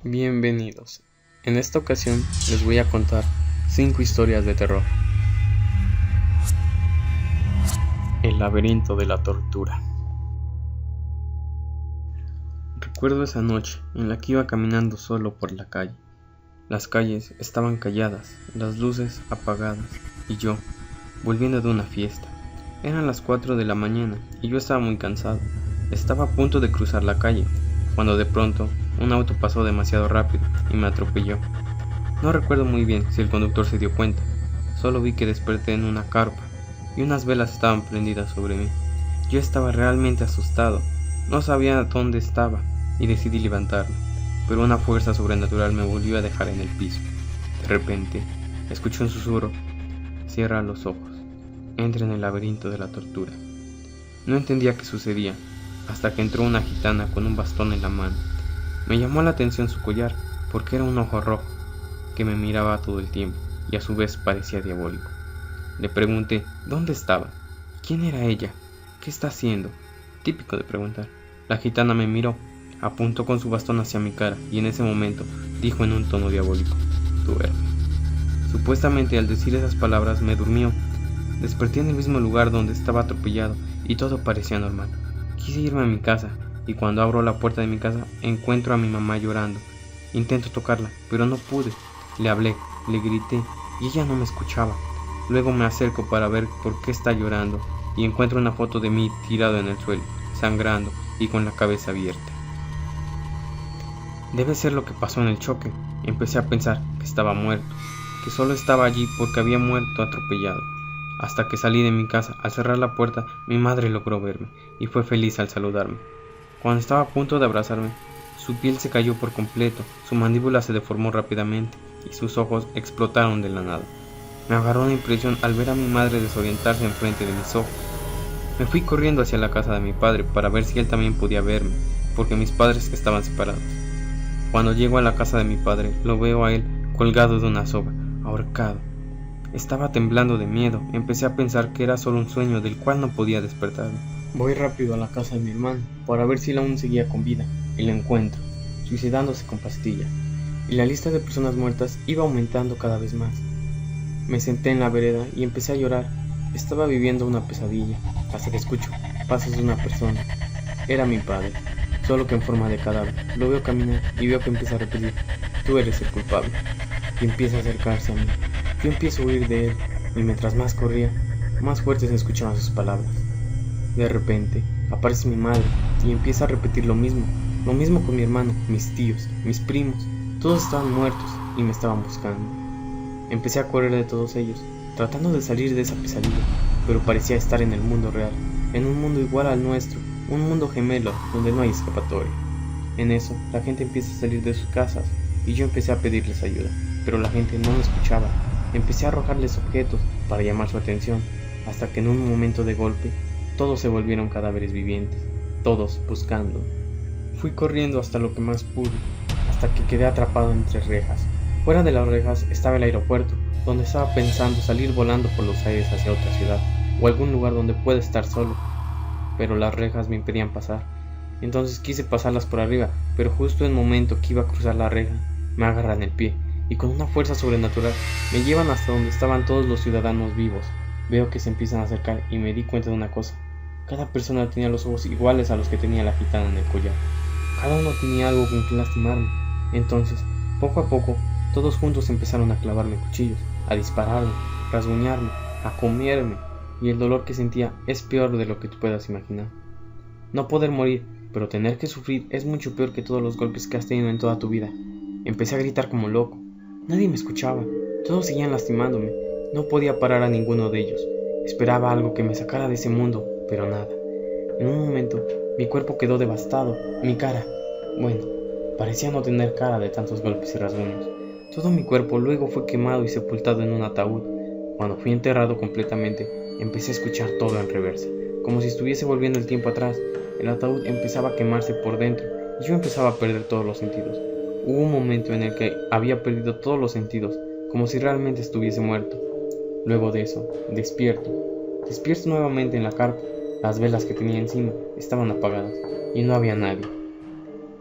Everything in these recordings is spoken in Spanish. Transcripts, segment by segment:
Bienvenidos. En esta ocasión les voy a contar 5 historias de terror. El laberinto de la tortura. Recuerdo esa noche en la que iba caminando solo por la calle. Las calles estaban calladas, las luces apagadas y yo, volviendo de una fiesta. Eran las 4 de la mañana y yo estaba muy cansado. Estaba a punto de cruzar la calle, cuando de pronto un auto pasó demasiado rápido y me atropelló. No recuerdo muy bien si el conductor se dio cuenta, solo vi que desperté en una carpa y unas velas estaban prendidas sobre mí. Yo estaba realmente asustado, no sabía dónde estaba y decidí levantarme, pero una fuerza sobrenatural me volvió a dejar en el piso. De repente, escuché un susurro: cierra los ojos, entra en el laberinto de la tortura. No entendía qué sucedía, hasta que entró una gitana con un bastón en la mano. Me llamó la atención su collar, porque era un ojo rojo, que me miraba todo el tiempo, y a su vez parecía diabólico. Le pregunté dónde estaba, quién era ella, qué está haciendo. Típico de preguntar. La gitana me miró, apuntó con su bastón hacia mi cara, y en ese momento dijo en un tono diabólico: duerme. Supuestamente al decir esas palabras me durmió. Desperté en el mismo lugar donde estaba atropellado, y todo parecía normal. Quise irme a mi casa, y cuando abro la puerta de mi casa encuentro a mi mamá llorando. Intento tocarla, pero no pude. Le hablé, le grité, y ella no me escuchaba. Luego me acerco para ver por qué está llorando, y encuentro una foto de mí tirado en el suelo, sangrando y con la cabeza abierta. Debe ser lo que pasó en el choque. Empecé a pensar que estaba muerto, que solo estaba allí porque había muerto atropellado. Hasta que salí de mi casa. Al cerrar la puerta, mi madre logró verme y fue feliz al saludarme. Cuando estaba a punto de abrazarme, su piel se cayó por completo, su mandíbula se deformó rápidamente y sus ojos explotaron de la nada. Me agarró una impresión al ver a mi madre desorientarse enfrente de mis ojos. Me fui corriendo hacia la casa de mi padre para ver si él también podía verme, porque mis padres estaban separados. Cuando llego a la casa de mi padre, lo veo a él colgado de una soga, ahorcado. Estaba temblando de miedo. Empecé a pensar que era solo un sueño del cual no podía despertarme. Voy rápido a la casa de mi hermano para ver si él aún seguía con vida, y lo encuentro, suicidándose con pastillas, y la lista de personas muertas iba aumentando cada vez más. Me senté en la vereda y empecé a llorar. Estaba viviendo una pesadilla, hasta que escucho pasos de una persona. Era mi padre, solo que en forma de cadáver. Lo veo caminar y veo que empieza a repetir: tú eres el culpable, y empieza a acercarse a mí. Yo empiezo a huir de él, y mientras más corría, más fuertes se escuchaban sus palabras. De repente, aparece mi madre, y empieza a repetir lo mismo con mi hermano, mis tíos, mis primos. Todos estaban muertos, y me estaban buscando. Empecé a correr de todos ellos, tratando de salir de esa pesadilla, pero parecía estar en el mundo real, en un mundo igual al nuestro, un mundo gemelo, donde no hay escapatoria. En eso, la gente empieza a salir de sus casas, y yo empecé a pedirles ayuda, pero la gente no me escuchaba. Empecé a arrojarles objetos para llamar su atención, hasta que en un momento de golpe, todos se volvieron cadáveres vivientes, todos buscando. Fui corriendo hasta lo que más pude, hasta que quedé atrapado entre rejas. Fuera de las rejas estaba el aeropuerto, donde estaba pensando salir volando por los aires hacia otra ciudad, o algún lugar donde pueda estar solo, pero las rejas me impedían pasar. Entonces quise pasarlas por arriba, pero justo en el momento que iba a cruzar la reja, me agarran el pie, y con una fuerza sobrenatural me llevan hasta donde estaban todos los ciudadanos vivos. Veo que se empiezan a acercar y me di cuenta de una cosa: cada persona tenía los ojos iguales a los que tenía la gitana en el collar. Cada uno tenía algo con que lastimarme. Entonces, poco a poco, todos juntos empezaron a clavarme cuchillos, a dispararme, rasguñarme, a comerme, y el dolor que sentía es peor de lo que tú puedas imaginar. No poder morir, pero tener que sufrir es mucho peor que todos los golpes que has tenido en toda tu vida. Empecé a gritar como loco. Nadie me escuchaba, todos seguían lastimándome. No podía parar a ninguno de ellos. Esperaba algo que me sacara de ese mundo, pero nada. En un momento, mi cuerpo quedó devastado, mi cara, bueno, parecía no tener cara de tantos golpes y rasguños. Todo mi cuerpo luego fue quemado y sepultado en un ataúd. Cuando fui enterrado completamente, empecé a escuchar todo en reversa, como si estuviese volviendo el tiempo atrás. El ataúd empezaba a quemarse por dentro, y yo empezaba a perder todos los sentidos. Hubo un momento en el que había perdido todos los sentidos, como si realmente estuviese muerto. Luego de eso, despierto nuevamente en la carpa. Las velas que tenía encima estaban apagadas, y no había nadie.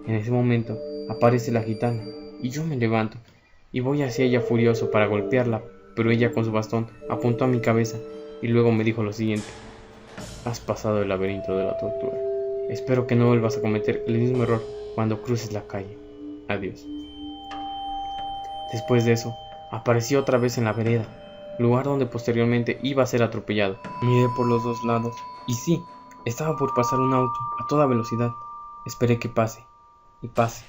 En ese momento, Aparece la gitana, y yo me levanto, y voy hacia ella furioso para golpearla, pero ella con su bastón apuntó a mi cabeza, y luego me dijo lo siguiente: has pasado el laberinto de la tortura. Espero que no vuelvas a cometer el mismo error cuando cruces la calle. Adiós. Después de eso, apareció otra vez en la vereda, lugar donde posteriormente iba a ser atropellado. Miré por los dos lados, y sí, estaba por pasar un auto a toda velocidad. Esperé que pase, y pase,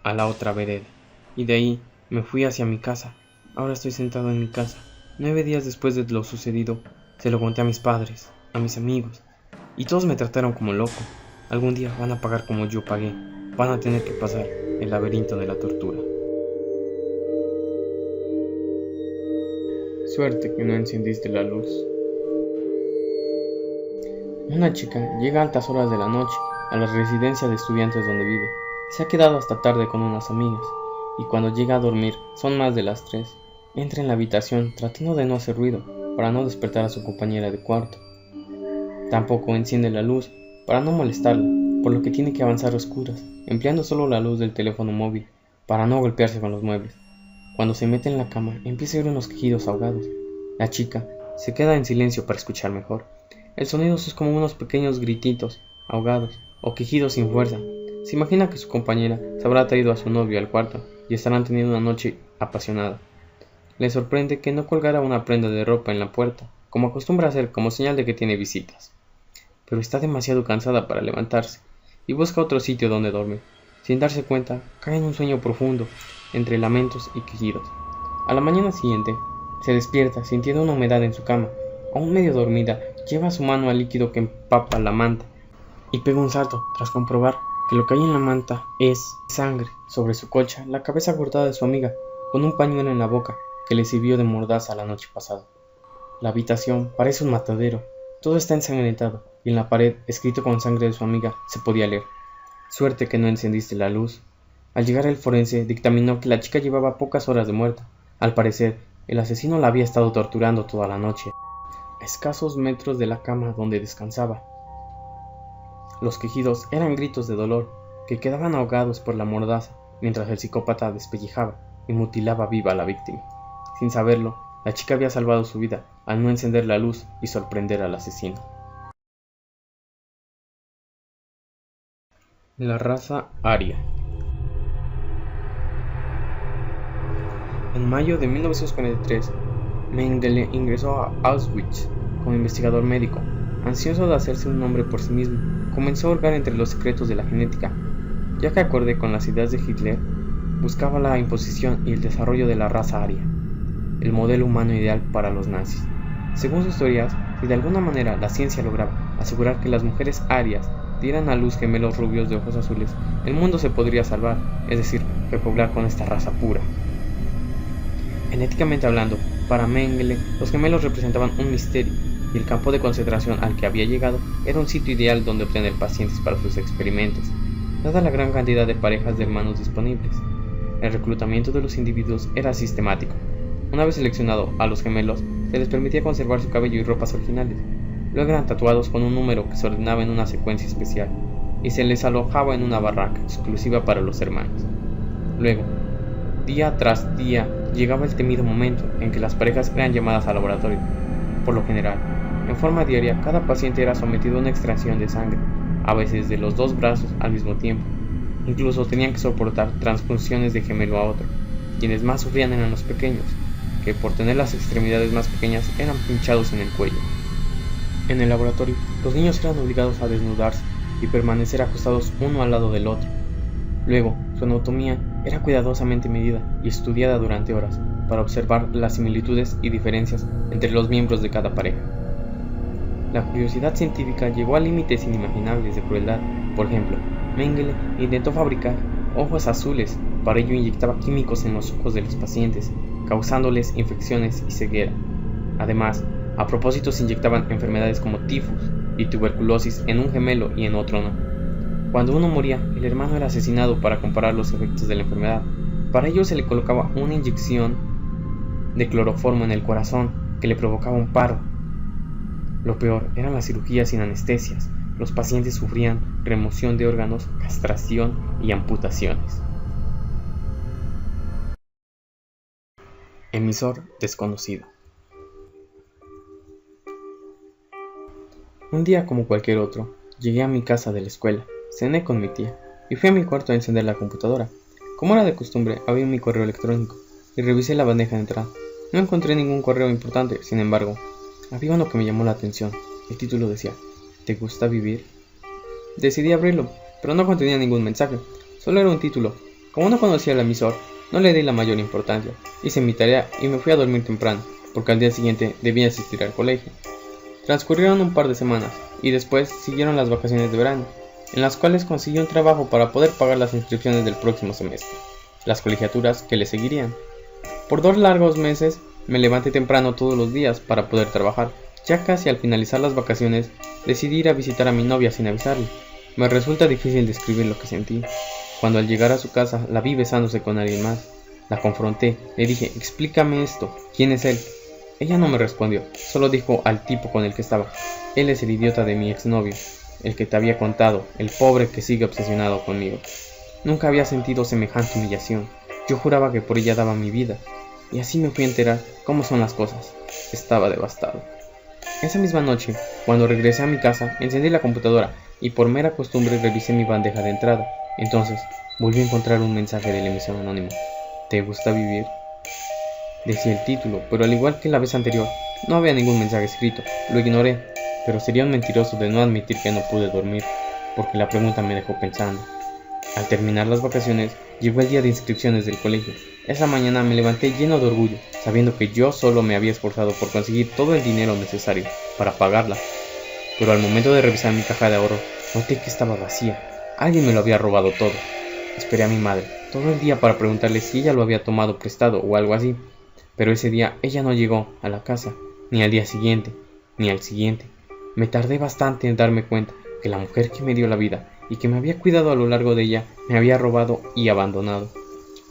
a la otra vereda, y de ahí me fui hacia mi casa. Ahora estoy sentado en mi casa. 9 días después de lo sucedido, se lo conté a mis padres, a mis amigos, y todos me trataron como loco. Algún día van a pagar como yo pagué, van a tener que pasar el laberinto de la tortura. Suerte que no encendiste la luz. Una chica llega a altas horas de la noche a la residencia de estudiantes donde vive. Se ha quedado hasta tarde con unas amigas, y cuando llega a dormir son más de las 3. Entra en la habitación tratando de no hacer ruido para no despertar a su compañera de cuarto. Tampoco enciende la luz para no molestarla, por lo que tiene que avanzar a oscuras, empleando solo la luz del teléfono móvil para no golpearse con los muebles. Cuando se mete en la cama, empieza a oír unos quejidos ahogados. La chica se queda en silencio para escuchar mejor. El sonido es como unos pequeños grititos ahogados o quejidos sin fuerza. Se imagina que su compañera se habrá traído a su novio al cuarto y estarán teniendo una noche apasionada. Le sorprende que no colgara una prenda de ropa en la puerta, como acostumbra hacer como señal de que tiene visitas. Pero está demasiado cansada para levantarse y busca otro sitio donde dormir. Sin darse cuenta, cae en un sueño profundo, entre lamentos y quejidos. A la mañana siguiente, se despierta sintiendo una humedad en su cama. Aún medio dormida, lleva su mano al líquido que empapa la manta y pega un salto tras comprobar que lo que hay en la manta es sangre. Sobre su colcha, la cabeza cortada de su amiga, con un pañuelo en la boca que le sirvió de mordaza la noche pasada. La habitación parece un matadero, todo está ensangrentado, y en la pared, escrito con sangre de su amiga, se podía leer: suerte que no encendiste la luz. Al llegar el forense dictaminó que la chica llevaba pocas horas de muerta. Al parecer, el asesino la había estado torturando toda la noche, a escasos metros de la cama donde descansaba. Los quejidos eran gritos de dolor, que quedaban ahogados por la mordaza, mientras el psicópata despellejaba y mutilaba viva a la víctima. Sin saberlo, la chica había salvado su vida al no encender la luz y sorprender al asesino. La raza aria. En mayo de 1943, Mengele ingresó a Auschwitz como investigador médico. Ansioso de hacerse un nombre por sí mismo, comenzó a hurgar entre los secretos de la genética, ya que acorde con las ideas de Hitler, buscaba la imposición y el desarrollo de la raza aria, el modelo humano ideal para los nazis. Según sus teorías, si de alguna manera la ciencia lograba asegurar que las mujeres arias dieran a luz gemelos rubios de ojos azules, el mundo se podría salvar, es decir, repoblar con esta raza pura. Genéticamente hablando, para Mengele, los gemelos representaban un misterio, y el campo de concentración al que había llegado era un sitio ideal donde obtener pacientes para sus experimentos, dada la gran cantidad de parejas de hermanos disponibles. El reclutamiento de los individuos era sistemático. Una vez seleccionado a los gemelos, se les permitía conservar su cabello y ropas originales. Luego eran tatuados con un número que se ordenaba en una secuencia especial, y se les alojaba en una barraca exclusiva para los hermanos. Luego, día tras día, llegaba el temido momento en que las parejas eran llamadas al laboratorio. Por lo general, en forma diaria, cada paciente era sometido a una extracción de sangre, a veces de los 2 brazos al mismo tiempo. Incluso tenían que soportar transfusiones de gemelo a otro. Quienes más sufrían eran los pequeños, que por tener las extremidades más pequeñas eran pinchados en el cuello. En el laboratorio, los niños eran obligados a desnudarse y permanecer acostados uno al lado del otro. Luego, su anatomía era cuidadosamente medida y estudiada durante horas para observar las similitudes y diferencias entre los miembros de cada pareja. La curiosidad científica llegó a límites inimaginables de crueldad. Por ejemplo, Mengele intentó fabricar ojos azules, para ello inyectaba químicos en los ojos de los pacientes, causándoles infecciones y ceguera. Además, a propósito se inyectaban enfermedades como tifus y tuberculosis en un gemelo y en otro no. Cuando uno moría, el hermano era asesinado para comparar los efectos de la enfermedad. Para ello se le colocaba una inyección de cloroformo en el corazón que le provocaba un paro. Lo peor eran las cirugías sin anestesias. Los pacientes sufrían remoción de órganos, castración y amputaciones. Emisor desconocido. Un día como cualquier otro, llegué a mi casa de la escuela, cené con mi tía y fui a mi cuarto a encender la computadora. Como era de costumbre, abrí mi correo electrónico y revisé la bandeja de entrada. No encontré ningún correo importante, sin embargo, había uno que me llamó la atención. El título decía, ¿te gusta vivir? Decidí abrirlo, pero no contenía ningún mensaje, solo era un título. Como no conocía el emisor, no le di la mayor importancia. Hice mi tarea y me fui a dormir temprano, porque al día siguiente debía asistir al colegio. Transcurrieron un par de semanas, y después siguieron las vacaciones de verano, en las cuales conseguí un trabajo para poder pagar las inscripciones del próximo semestre, las colegiaturas que le seguirían. Por 2 largos meses me levanté temprano todos los días para poder trabajar. Ya casi al finalizar las vacaciones, decidí ir a visitar a mi novia sin avisarle. Me resulta difícil describir lo que sentí. Cuando al llegar a su casa la vi besándose con alguien más. La confronté, le dije, explícame esto, ¿quién es él? Ella no me respondió, solo dijo al tipo con el que estaba, él es el idiota de mi exnovio, el que te había contado, el pobre que sigue obsesionado conmigo. Nunca había sentido semejante humillación, yo juraba que por ella daba mi vida, y así me fui a enterar cómo son las cosas. Estaba devastado. Esa misma noche, cuando regresé a mi casa, encendí la computadora y por mera costumbre revisé mi bandeja de entrada. Entonces, volví a encontrar un mensaje del emisor anónimo. ¿Te gusta vivir? Decía el título, pero al igual que la vez anterior, no había ningún mensaje escrito. Lo ignoré, pero sería un mentiroso de no admitir que no pude dormir, porque la pregunta me dejó pensando. Al terminar las vacaciones, llegó el día de inscripciones del colegio. Esa mañana me levanté lleno de orgullo, sabiendo que yo solo me había esforzado por conseguir todo el dinero necesario para pagarla. Pero al momento de revisar mi caja de ahorro, noté que estaba vacía. Alguien me lo había robado todo. Esperé a mi madre todo el día para preguntarle si ella lo había tomado prestado o algo así. Pero ese día ella no llegó a la casa, ni al día siguiente, ni al siguiente. Me tardé bastante en darme cuenta que la mujer que me dio la vida y que me había cuidado a lo largo de ella me había robado y abandonado.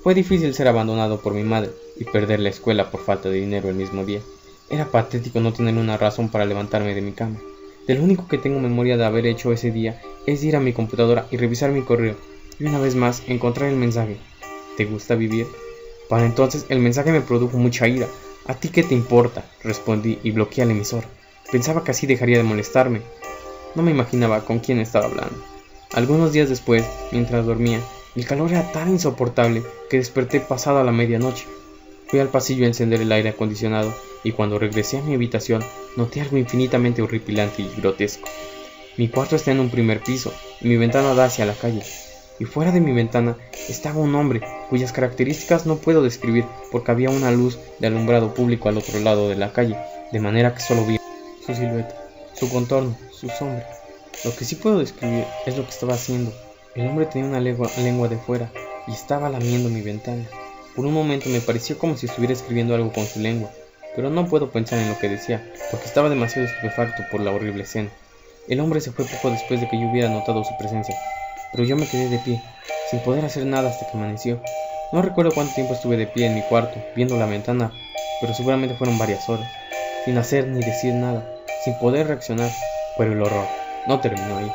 Fue difícil ser abandonado por mi madre y perder la escuela por falta de dinero el mismo día. Era patético no tener una razón para levantarme de mi cama. De lo único que tengo memoria de haber hecho ese día es ir a mi computadora y revisar mi correo, y una vez más encontrar el mensaje. ¿Te gusta vivir? Para entonces el mensaje me produjo mucha ira. ¿A ti qué te importa?, respondí y bloqueé al emisor. Pensaba que así dejaría de molestarme. No me imaginaba con quién estaba hablando. Algunos días después, mientras dormía, el calor era tan insoportable que desperté pasada la medianoche. Fui al pasillo a encender el aire acondicionado y cuando regresé a mi habitación noté algo infinitamente horripilante y grotesco. Mi cuarto está en un primer piso y mi ventana da hacia la calle. Y fuera de mi ventana estaba un hombre cuyas características no puedo describir porque había una luz de alumbrado público al otro lado de la calle, de manera que solo vi su silueta, su contorno, su sombra. Lo que sí puedo describir es lo que estaba haciendo. El hombre tenía una lengua de fuera y estaba lamiendo mi ventana. Por un momento me pareció como si estuviera escribiendo algo con su lengua, pero no puedo pensar en lo que decía porque estaba demasiado estupefacto por la horrible escena. El hombre se fue poco después de que yo hubiera notado su presencia, pero yo me quedé de pie, sin poder hacer nada hasta que amaneció. No recuerdo cuánto tiempo estuve de pie en mi cuarto, viendo la ventana, pero seguramente fueron varias horas, sin hacer ni decir nada, sin poder reaccionar, pero el horror no terminó ahí.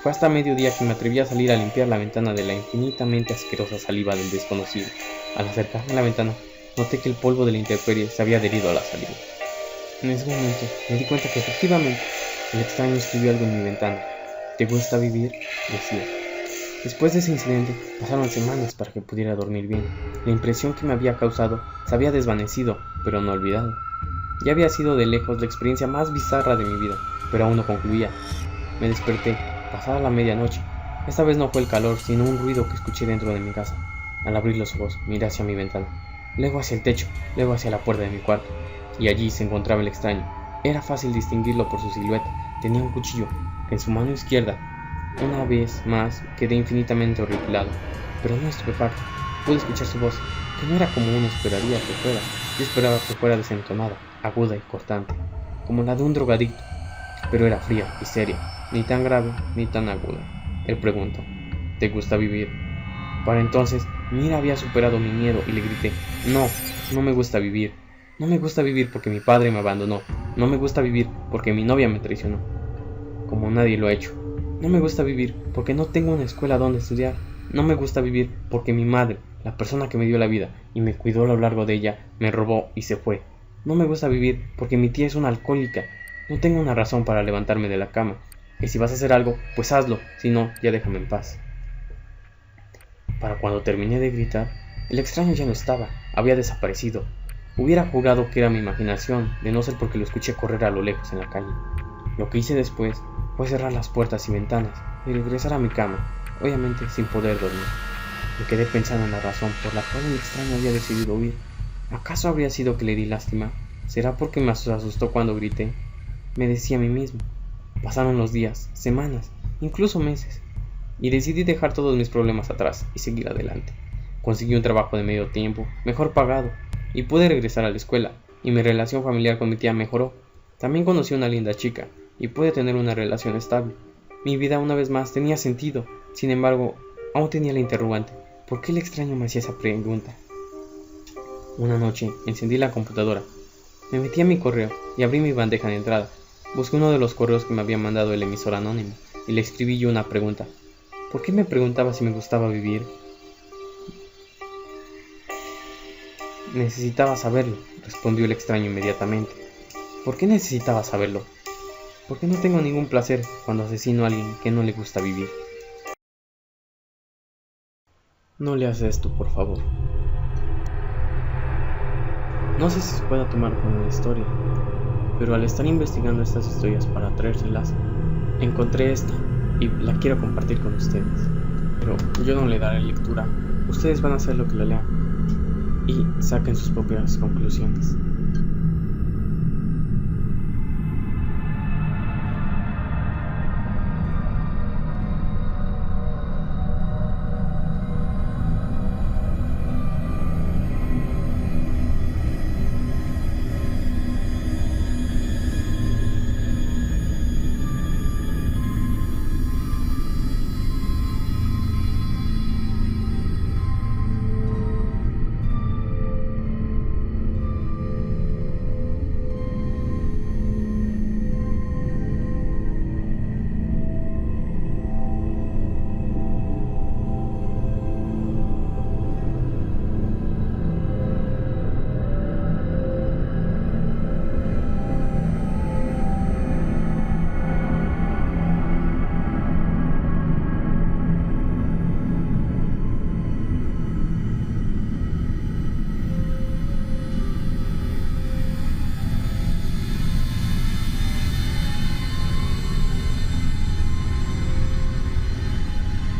Fue hasta mediodía que me atreví a salir a limpiar la ventana de la infinitamente asquerosa saliva del desconocido. Al acercarme a la ventana, noté que el polvo de la intemperie se había adherido a la saliva. En ese momento me di cuenta que efectivamente el extraño escribió algo en mi ventana. ¿Te gusta vivir?, decía. Después de ese incidente pasaron semanas para que pudiera dormir bien. La impresión que me había causado se había desvanecido, pero no olvidado. Ya había sido de lejos la experiencia más bizarra de mi vida, pero aún no concluía. Me desperté, pasada la medianoche. Esta vez no fue el calor, sino un ruido que escuché dentro de mi casa. Al abrir los ojos, miré hacia mi ventana, luego hacia el techo, luego hacia la puerta de mi cuarto, y allí se encontraba el extraño. Era fácil distinguirlo por su silueta. Tenía un cuchillo en su mano izquierda. Una vez más quedé infinitamente horripilado, pero no estupefacto. Pude escuchar su voz, que no era como uno esperaría que fuera. Yo esperaba que fuera desentonada, aguda y cortante, como la de un drogadicto, pero era fría y seria, ni tan grave ni tan aguda. Él preguntó, ¿te gusta vivir? Para entonces mi ira había superado mi miedo y le grité, no me gusta vivir. No me gusta vivir porque mi padre me abandonó. No me gusta vivir porque mi novia me traicionó. Como nadie lo ha hecho, No me gusta vivir porque no tengo una escuela donde estudiar. No me gusta vivir porque mi madre, la persona que me dio la vida y me cuidó a lo largo de ella, me robó y se fue. No me gusta vivir porque mi tía es una alcohólica. No tengo una razón para levantarme de la cama. Y si vas a hacer algo, pues hazlo, si no, ya déjame en paz. Para cuando terminé de gritar, el extraño ya no estaba, había desaparecido. Hubiera jurado que era mi imaginación, de no ser porque lo escuché correr a lo lejos en la calle. Lo que hice después fue cerrar las puertas y ventanas y regresar a mi cama, obviamente sin poder dormir. Me quedé pensando en la razón por la cual el extraño había decidido huir. ¿Acaso habría sido que le di lástima? ¿Será porque me asustó cuando grité? Me decía a mí mismo. Pasaron los días, semanas, incluso meses, y decidí dejar todos mis problemas atrás y seguir adelante. Conseguí un trabajo de medio tiempo, mejor pagado, y pude regresar a la escuela, y mi relación familiar con mi tía mejoró. También conocí a una linda chica, y pude tener una relación estable. Mi vida una vez más tenía sentido, sin embargo, aún tenía la interrogante. ¿Por qué el extraño me hacía esa pregunta? Una noche encendí la computadora, me metí a mi correo y abrí mi bandeja de entrada. Busqué uno de los correos que me había mandado el emisor anónimo y le escribí yo una pregunta. ¿Por qué me preguntaba si me gustaba vivir? Necesitaba saberlo, respondió el extraño inmediatamente. ¿Por qué necesitaba saberlo? Porque no tengo ningún placer cuando asesino a alguien que no le gusta vivir. No leas esto, por favor. No sé si se pueda tomar como una historia, pero al estar investigando estas historias para traérselas, encontré esta y la quiero compartir con ustedes. Pero yo no le daré lectura, ustedes van a hacer lo que la lean y saquen sus propias conclusiones.